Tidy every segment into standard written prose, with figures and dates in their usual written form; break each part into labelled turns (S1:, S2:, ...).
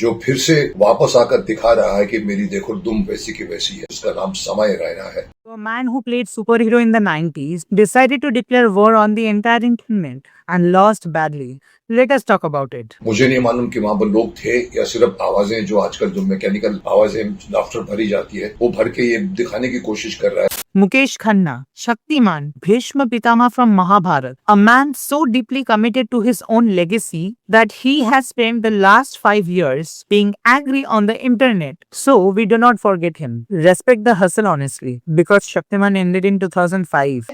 S1: जो फिर से वापस आकर दिखा रहा है कि मेरी देखो दुम वैसी की वैसी है। उसका नाम समय रैना है।
S2: A man who played superhero in the 90s decided to declare war on the entire internet and lost badly. Let us talk about it.
S1: मुझे नहीं मालूम कि वहां पर लोग थे या सिर्फ आवाजें, जो आजकल जो मैकेनिकल आवाजें लाफ्टर भरी जाती है, वो भर के ये दिखाने की कोशिश कर रहा है।
S2: Mukesh Khanna, Shaktiman, Bhishma Pitama from Mahabharat, a man so deeply committed to his own legacy that he has spent the last 5 years being angry on the internet. So we do not forget him. Respect the hustle honestly, because Shaktiman ended in 2005.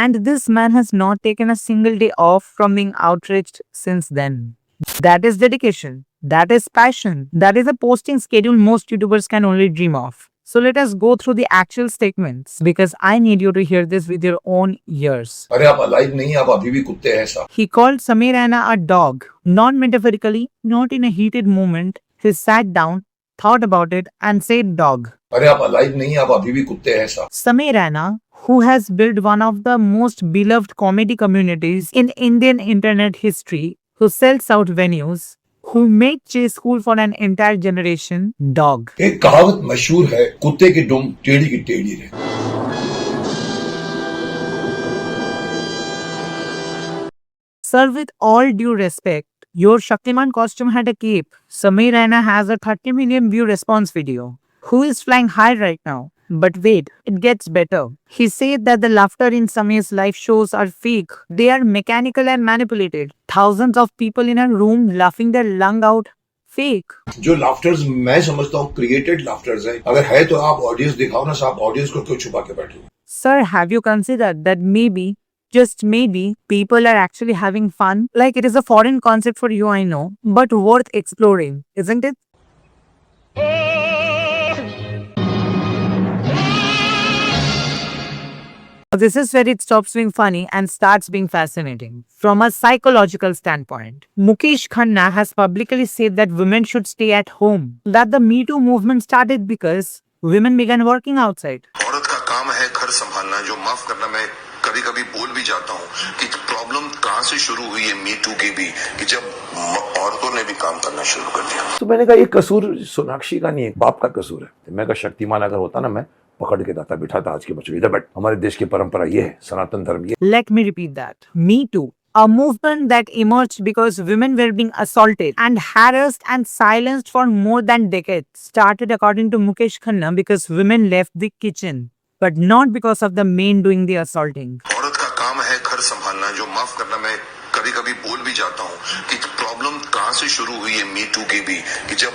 S2: And this man has not taken a single day off from being outraged since then. That is dedication. That is passion. That is a posting schedule most YouTubers can only dream of. So let us go through the actual statements because I need you to hear this with your own ears.
S1: अरे आप alive नहीं, आप अभी भी कुत्ते हैं साहब।
S2: He called Samir Raina a dog, not metaphorically, not in a heated moment. He sat down, thought about it and said dog.
S1: अरे आप अलाइव नहीं, आप अभी भी कुत्ते हैं साहब।
S2: Samir Raina, who has built one of the most beloved comedy communities in Indian internet history, who sells out venues, who made chase cool for an entire generation, dog.
S1: एक कहावत मशहूर है, कुत्ते की दुम टेढ़ी की टेढ़ी रहे।
S2: Sir, with all due respect, your Shaktiman costume had a cape. Samir Raina has a 30 million view response video. Who is flying high right now? But wait, it gets better. He said that the laughter in Samir's live shows are fake. They are mechanical and manipulated. Thousands of people in a room laughing their lung out. Fake.
S1: जो laughters मैं समझता हूँ created laughters है। अगर है तो आप audience दिखाओ ना साहब, ऑडियंस को क्यों छुपा के बैठे हो?
S2: Sir, have you considered that maybe, just maybe, people are actually having fun? Like it is a foreign concept for you, I know, but worth exploring, isn't it? This is where it stops being funny and starts being fascinating. From a psychological standpoint, Mukesh Khanna has publicly said that women should stay at home. That the Me Too movement started because women began working outside.
S1: औरत का काम है घर संभालना। जो माफ करना, मैं कभी कभी बोल भी जाता हूँ कि प्रॉब्लम कहाँ से शुरू हुई है मी टू की भी, कि जब औरतों ने भी काम करना शुरू कर दिया।
S3: तो मैंने कहा ये कसूर सोनाक्षी का नहीं है, बाप का कसूर है। मैं कहा शक्तिमान अगर होता ना, मैं पकड़ के दाता बिठाता आज के बच्चों, इधर बैठ। हमारे देश की परंपरा ये है, सनातन धर्म ये।
S2: Let me repeat that. Me Too. A movement that emerged because women were being assaulted and harassed and silenced for more than decades started, according to Mukesh Khanna, because women left the kitchen, but not because of the men doing the assaulting.
S1: औरत का काम है घर संभालना। जो माफ करना, मैं कभी कभी बोल भी जाता हूँ कि प्रॉब्लम कहाँ से शुरू हुई है मी टू की भी, कि जब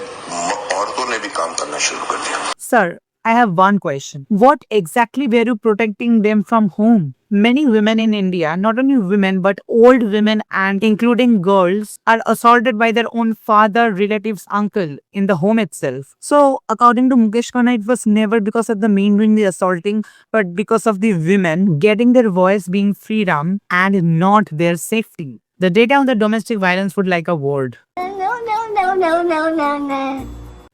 S1: औरतों ने भी काम करना शुरू कर दिया।
S2: Sir, I have one question. What exactly were you protecting them from whom? Many women in India, not only women but old women and including girls, are assaulted by their own father, relatives, uncle in the home itself. So, according to Mukesh Khanna, it was never because of the men doing the assaulting, but because of the women getting their voice being freedom and not their safety. The data on the domestic violence would like a word.
S4: No.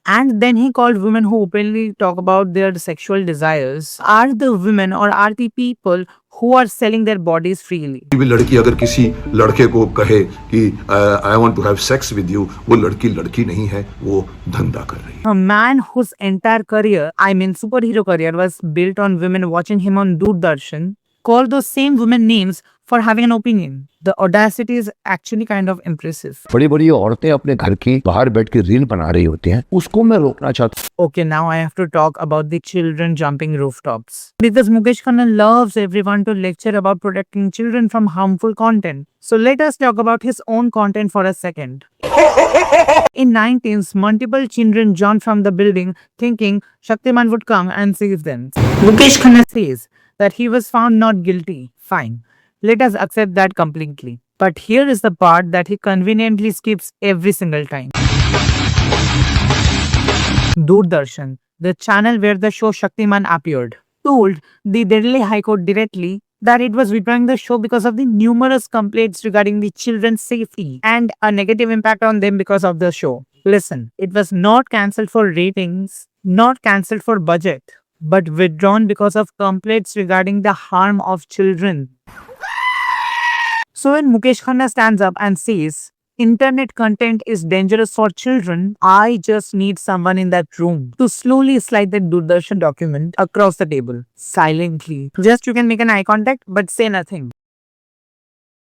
S2: And then he called women who openly talk about their sexual desires are the women or are the people who are selling their bodies freely.
S5: भी लड़की अगर किसी लड़के को कहे कि I want to have sex with you, वो लड़की लड़की नहीं है, वो धंधा कर रही है।
S2: A man whose entire career, I mean superhero career, was built on women watching him on Doordarshan, called those same women names for having an opinion. The audacity is actually kind of impressive.
S3: बड़ी बड़ी औरतें अपने घर की बाहर बैठ के reel बना रही होती हैं, उसको मैं रोकना चाहता हूँ।
S2: Okay, now I have to talk about the children jumping rooftops. Because Mukesh Khanna loves everyone to lecture about protecting children from harmful content. So let us talk about his own content for a second. In 19s, multiple children jumped from the building thinking Shaktiman would come and save them. Mukesh Khanna says that he was found not guilty. Fine. Let us accept that completely. But here is the part that he conveniently skips every single time. Doordarshan, the channel where the show Shaktiman appeared, told the Delhi High Court directly that it was withdrawing the show because of the numerous complaints regarding the children's safety and a negative impact on them because of the show. Listen, it was not cancelled for ratings, not cancelled for budget, but withdrawn because of complaints regarding the harm of children. So when Mukesh Khanna stands up and says internet content is dangerous for children, I just need someone in that room to slowly slide that Doordarshan document across the table, silently. Just you can make an eye contact but say nothing.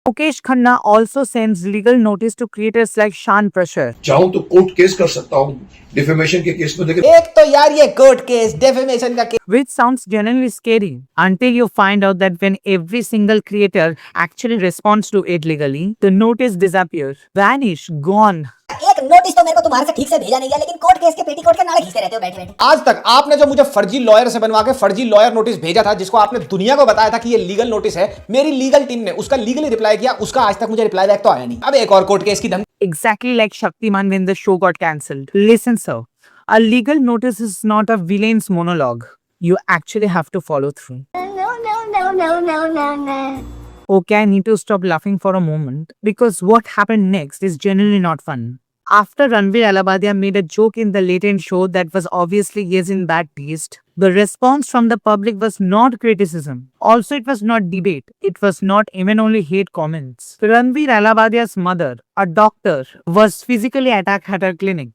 S2: Mukesh Khanna also sends legal notice to creators like Shan Prashar.
S5: चाहूं तो court case कर सकता हूं defamation के case में, लेकिन
S4: एक तो यार ये कोर्ट केस डेफेमेशन का case
S2: Which sounds genuinely scary until you find out that when every single creator actually responds to it legally, the notice disappears, vanish, gone.
S6: एक नोटिस तो मेरे को तुम्हारे से ठीक से भेजा नहीं गया, लेकिन कोर्ट केस के पेटीकोट के नाले खींचते रहते हो बैठे बैठे।
S4: आज तक आपने जो मुझे फर्जी लॉयर से बनवा के फर्जी लॉयर नोटिस भेजा था, जिसको आपने दुनिया को बताया था कि ये लीगल नोटिस है, मेरी लीगल टीम ने उसका लीगली रिप्लाई किया, उसका आज तक मुझे रिप्लाई बैक तो आया नहीं। अब एक और कोर्ट केस की धमकी।
S2: Exactly like Shaktiman when the show got cancelled. Listen, sir. A legal notice is not a villain's monologue. You actually have to follow through. Okay, I need to stop laughing for a moment because what happened next is genuinely not fun. After Ranveer Alabadia made a joke in the late-night show that was obviously yes in bad taste, the response from the public was not criticism. Also, it was not debate. It was not even only hate comments. Ranveer Alabadia's mother, a doctor, was physically attacked at her clinic.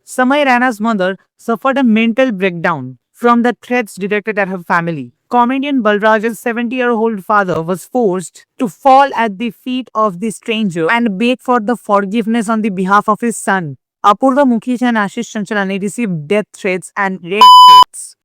S2: Samay Rana's mother suffered a mental breakdown from the threats directed at her family. Comedian Balraj's 70-year-old father was forced to fall at the feet of the stranger and beg for the forgiveness on the behalf of his son. Apurva Mukherjee and Ashish Chanchalani received death threats and rape threats.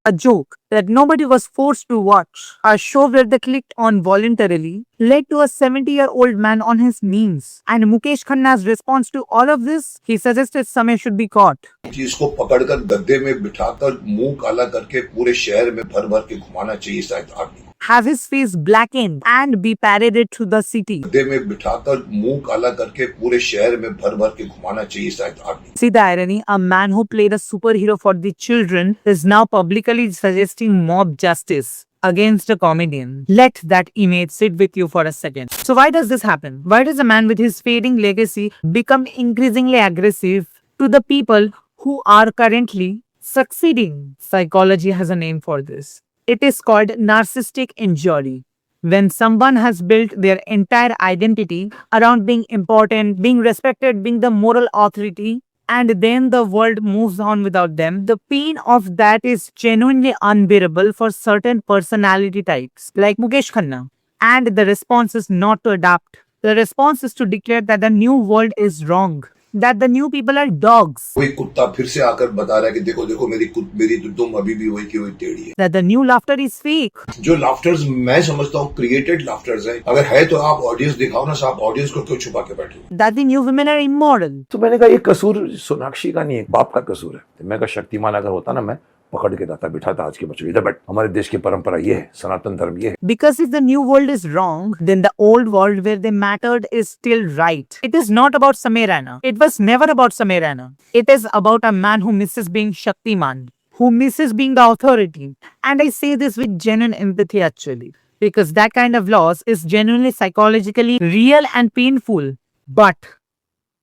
S2: A joke that nobody was forced to watch, a show where they clicked on voluntarily, led to a 70-year-old man on his knees. And Mukesh Khanna's response to all of this, he suggested Samay should be caught.
S5: चीज को पकड़कर गद्दे में बिठाकर मुंह काला करके पूरे शहर में भर भर के घुमाना चाहिए शायद आदमी को।
S2: Have his face blackened and be paraded through the city.
S5: गद्दे में बिठाकर मुंह काला करके पूरे शहर में भर भर के घुमाना चाहिए शायद आदमी।
S2: See the irony, a man who played a superhero for the children is now publicly suggesting mob justice against a comedian. Let that image sit with you for a second. So why does this happen? Why does a man with his fading legacy become increasingly aggressive to the people who are currently succeeding? Psychology has a name for this. It is called narcissistic injury. When someone has built their entire identity around being important, being respected, being the moral authority, and then the world moves on without them, the pain of that is genuinely unbearable for certain personality types, like Mukesh Khanna. And the response is not to adapt. The response is to declare that the new world is wrong, that the new people are dogs,
S5: कोई कुत्ता फिर से आकर बता रहा है कि देखो देखो मेरी दुम अभी भी वही की वही टेढ़ी है।
S2: that the new laughter is fake.
S5: जो लाफ्टर्स मैं समझता हूँ क्रिएटेड लाफ्टर्स है, अगर है तो आप ऑडियंस दिखाओ ना, आप ऑडियंस को क्यों छुपा के बैठे हो?
S2: That the new women are immoral.
S3: तो मैंने कहा ये कसूर सोनाक्षी का नहीं है, बाप का कसूर है। तो मैं कहा शक्तिमान अगर होता ना, मैं पकड़ के दाता बिठाता आज के बच्चों इधर बैठ। हमारे देश की परंपरा ये है, सनातन धर्म ये है।
S2: Because if the new world is wrong, then the old world where they mattered is still right. It is not about Samay Rana. It was never about Samay Rana. It is about a man who misses being Shaktiman, who misses being the authority. And I say this with genuine empathy actually. Because that kind of loss is genuinely psychologically real and painful. But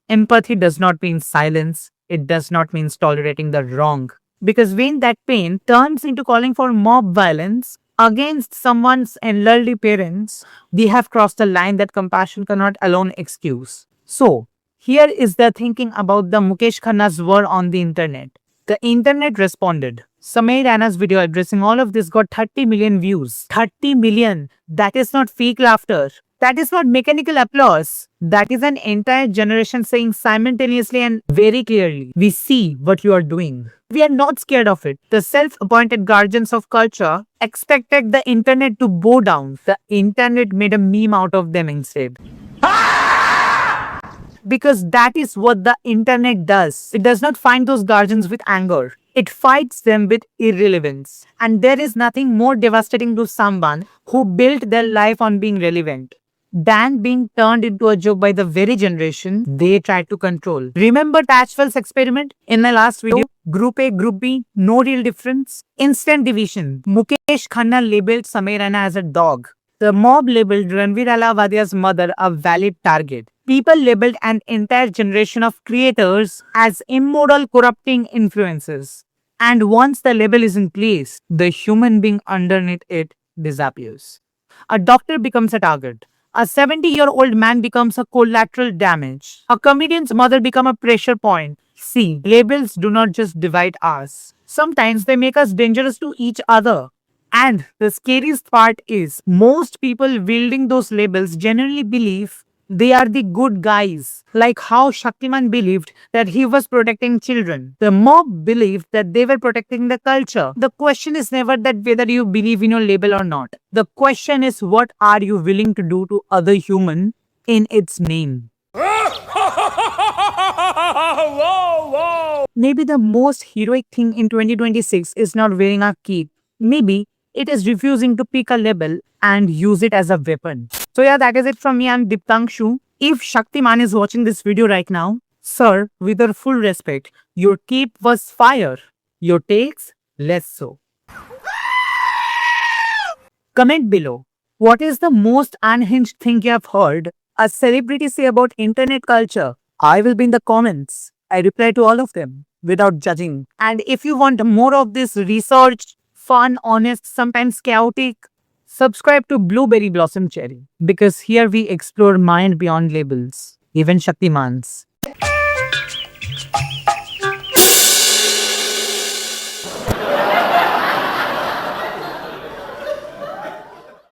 S2: empathy does not mean silence. It does not mean tolerating the wrong. Because when that pain turns into calling for mob violence against someone's elderly parents, we have crossed a line that compassion cannot alone excuse. So, here is the thinking about the Mukesh Khanna's war on the internet. The internet responded. Samay Rana's video addressing all of this got 30 million views. 30 million! That is not fake laughter. That is not mechanical applause. That is an entire generation saying simultaneously and very clearly, we see what you are doing. We are not scared of it. The self-appointed guardians of culture expected the internet to bow down. The internet made a meme out of them instead. Because that is what the internet does. It does not find those guardians with anger. It fights them with irrelevance. And there is nothing more devastating to someone who built their life on being relevant than being turned into a joke by the very generation they tried to control. Remember Tatchwell's experiment? In my last video, Group A, Group B, no real difference. Instant division. Mukesh Khanna labeled Samay Rana as a dog. The mob labeled Ranveer Alabadia's mother a valid target. People labeled an entire generation of creators as immoral, corrupting influences. And once the label is in place, the human being underneath it disappears. A doctor becomes a target. A 70-year-old man becomes a collateral damage. A comedian's mother becomes a pressure point. See, labels do not just divide us. Sometimes they make us dangerous to each other. And the scariest part is, most people wielding those labels genuinely believe they are the good guys, like how Shaktiman believed that he was protecting children. The mob believed that they were protecting the culture. The question is never that whether you believe in your label or not. The question is, what are you willing to do to other human in its name? Maybe the most heroic thing in 2026 is not wearing a cape. Maybe it is refusing to pick a label and use it as a weapon. So yeah, that is it from me. I'm Diptangshu. If Shaktiman is watching this video right now, sir, with your full respect, your cape was fire. Your takes, less so. Comment below. What is the most unhinged thing you have heard a celebrity say about internet culture? I will be in the comments. I reply to all of them without judging. And if you want more of this research, fun, honest, sometimes chaotic, subscribe to Blueberry Blossom Cherry, because here we explore mind beyond labels, even Shaktiman's.